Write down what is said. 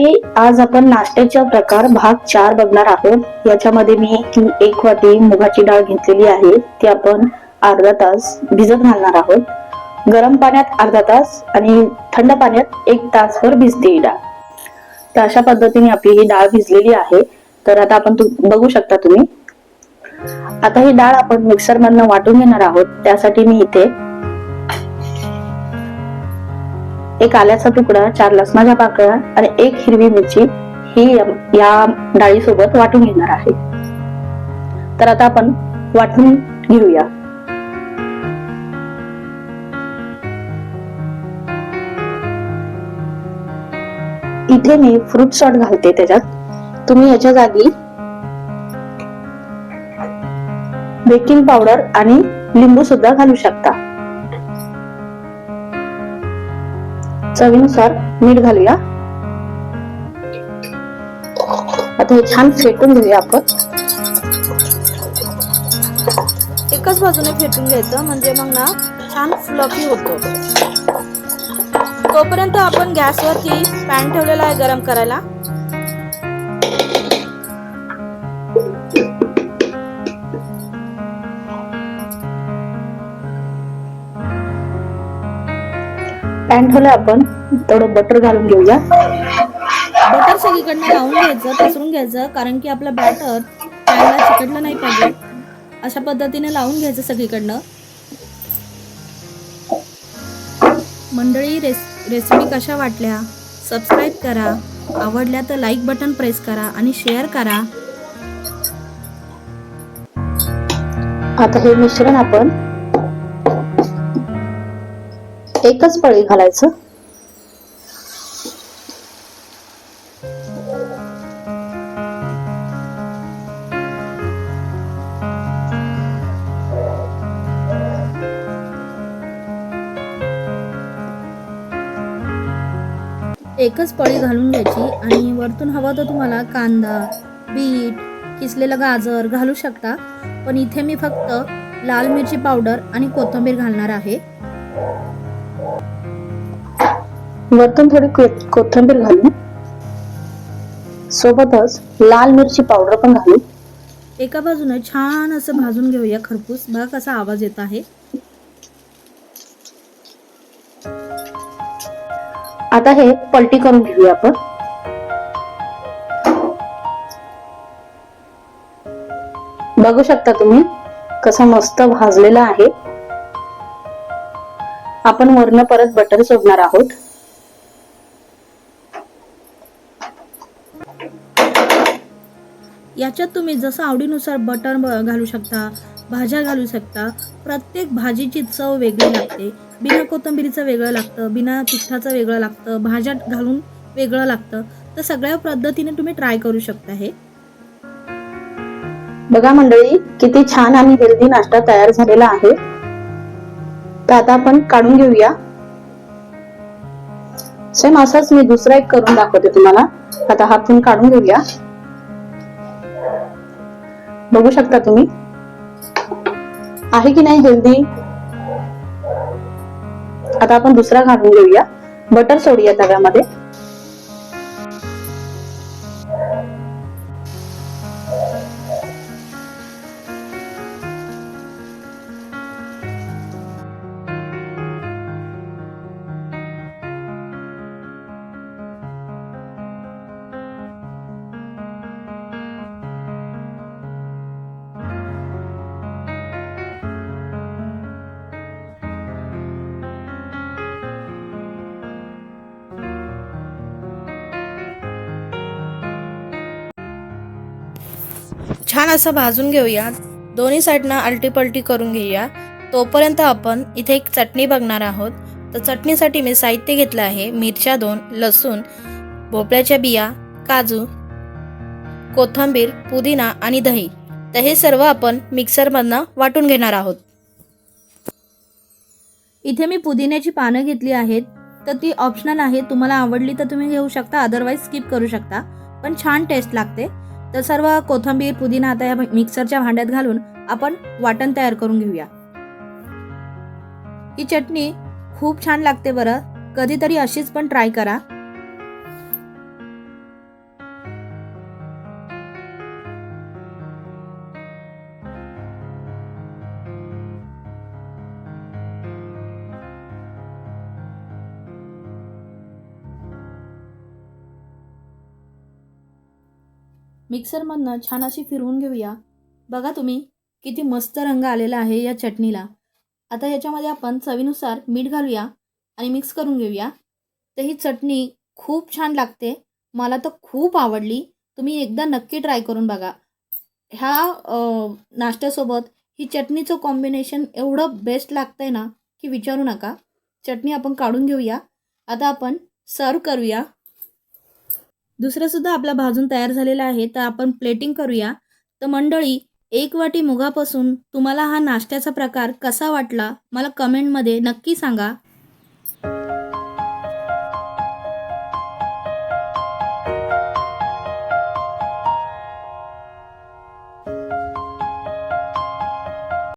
मंडळी, आज आपण नाश्त्याचा प्रकार भाग 4 बघणार आहोत। याच्यामध्ये मी 1 वाटी मुगाची डाळ घेतलेली आहे, ती आपण अर्धा तास भिजत घालणार आहोत। गरम पाण्यात अर्धा तास आणि थंड पाण्यात 1 तासभर भिजते ही डाळ। तर अशा पद्धतीने आपली ही डाळ भिजलेली आहे। तर आता आपण बघू शकता तुम्ही। आता ही डाळ आपण मिक्सर मधनं वाटून घेणार आहोत। त्यासाठी मी इथे 1 आल्याचा तुकडा, 4 लसणाच्या पाकळ्या आणि 1 हिरवी मिरची ही या डाळी सोबत वाटून घेणार आहे। तर आता आपण वाटून घेऊया। इथे मी फ्रूट सॉल्ट घालते त्याच्यात। तुम्ही याच्या जागी बेकिंग पावडर आणि लिंबू सुद्धा घालू शकता। चवीनुसार मीठ घालूया। आता हे छान फेटून घेऊया आपण। एकाच बाजूने फेटून घ्यायचं, म्हणजे मग ना छान फ्लफी होतो। तोपर्यंत आपण गॅसवरती पॅन ठेवलेला आहे गरम करायला। पॅन ठेवलं आपण, थोडं बटर घालून घेऊया। बटर सगळीकडनं लावून घ्यायचं, पसरून घ्यायचं, कारण की आपलं बॅटर पॅनला चिकटलं नाही पाहिजे। अशा पद्धतीने लावून घ्यायचं सगळीकडनं। मंडळी, रेसिपी कशा वाटल्या सबस्क्राईब करा, आवडल्या तर लाईक बटन प्रेस करा आणि शेअर करा। आता हे मिश्रण आपण एकच पळी घालायचं। एकच पळी घालून घ्यायची आणि वरतून हवं तर तुम्हाला कांदा, बीट, किसलेलं गाजर घालू शकता, पण इथे मी फक्त लाल मिरची पावडर आणि कोथिंबीर घालणार आहे। वरतून थोडी कोथिंबीर घालू, सोबतच लाल मिरची पावडर पण घालू। एका बाजूने छान असं भाजून घेऊया खरपूस। बघा कसा आवाज येत आहे। आता हे पलटी करून घेऊया आपण। बघू शकता तुम्ही कसं मस्त भाजलेलं आहे। आपण वरनं परत बटर सोडणार आहोत। याच्यात तुम्ही जसं आवडीनुसार बटर घालू शकता, भाज्या घालू शकता। प्रत्येक भाजीची चव वेगळी लागते। बिना कोथिंबीरीचं वेगळं लागतं, बिना तिखटाचं वेगळं लागतं, भाज्या घालून वेगळं लागतं। तर सगळ्या पद्धतीने तुम्ही ट्राय करू शकता हे। बघा मंडळी, किती छान आणि हेल्दी नाश्ता तयार झालेला आहे। तर आता आपण काढून घेऊया। सेम असंच मी दुसरा एक करून दाखवते तुम्हाला। आता हा पण काढून घेऊया। बघू शकता तुम्ही, आहे की नाही हेल्दी। आता आपण दुसरा घालून घेऊया। बटर सोडूया तव्यामध्ये। छान असं भाजून घेऊया। दोन्ही साईडनं आलटी पलटी करून घेऊया। तोपर्यंत आपण इथे एक चटणी बघणार आहोत। तर चटणीसाठी मी साहित्य घेतलं आहे, मिरच्या 2, लसूण, भोपळ्याच्या बिया, काजू, कोथिंबीर, पुदिना आणि दही। तर हे सर्व आपण मिक्सरमधनं वाटून घेणार आहोत। इथे मी पुदिन्याची पानं घेतली आहेत, तर ती ऑप्शनल आहे। तुम्हाला आवडली तर तुम्ही घेऊ शकता, अदरवाईज स्किप करू शकता, पण छान टेस्ट लागते। तर सर्व कोथिंबीर, पुदिना आता या मिक्सरच्या भांड्यात घालून आपण वाटण तयार करून घेऊया। ही चटणी खूप छान लागते बरं, कधीतरी अशीच पण ट्राय करा। मिक्सरमधनं छान अशी फिरवून घेऊया. बघा तुम्ही किती मस्त रंग आलेला आहे या चटणीला. आता ह्याच्यामध्ये आपण चवीनुसार मीठ घालूया आणि मिक्स करून घेऊया. तर ही चटणी खूप छान लागते. मला तर खूप आवडली. तुम्ही एकदा नक्की ट्राय करून बघा. नाश्त्यासोबत ही चटणीचं कॉम्बिनेशन एवढं बेस्ट लागतंय ना की विचारू नका. चटणी आपण काढून घेऊया. आता आपण सर्व करूया. दुसरंसुद्धा आपला भाजून तयार झालेला आहे, तर आपण प्लेटिंग करूया. तर मंडळी, 1 वाटी मुगापासून तुम्हाला हा नाश्त्याचा प्रकार कसा वाटला मला कमेंटमध्ये नक्की सांगा.